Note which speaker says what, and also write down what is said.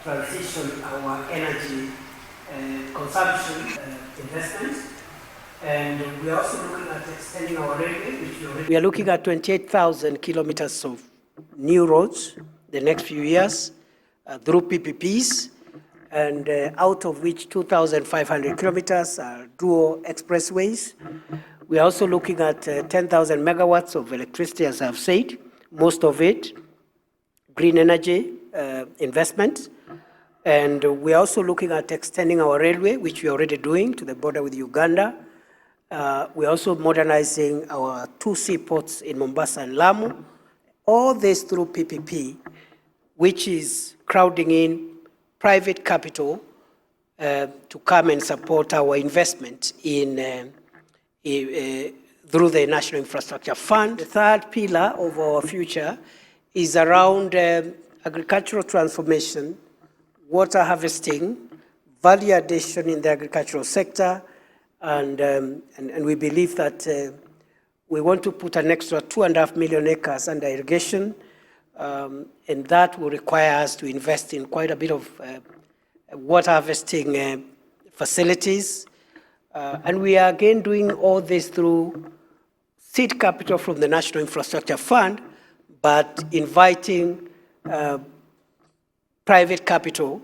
Speaker 1: transition our energy consumption investments. And we are also looking at extending our railway, which we are looking at 28,000 kilometers of new roads the next few years through PPPs, and out of which 2,500 kilometers are dual expressways. We are also looking at 10,000 megawatts of electricity, as I've said, most of it green energy investments. And we are also looking at extending our railway, which we are already doing to the border with Uganda. We are also modernizing our 2 seaports in Mombasa and Lamu. All this through PPP, which is crowding in private capital to come and support our investment in through the National Infrastructure Fund. The third pillar of our future is around agricultural transformation, water harvesting, value addition in the agricultural sector, and we believe that we want to put an extra 2.5 million acres under irrigation, and that will require us to invest in quite a bit of water harvesting facilities. And we are again doing all this through seed capital from the National Infrastructure Fund, but inviting private capital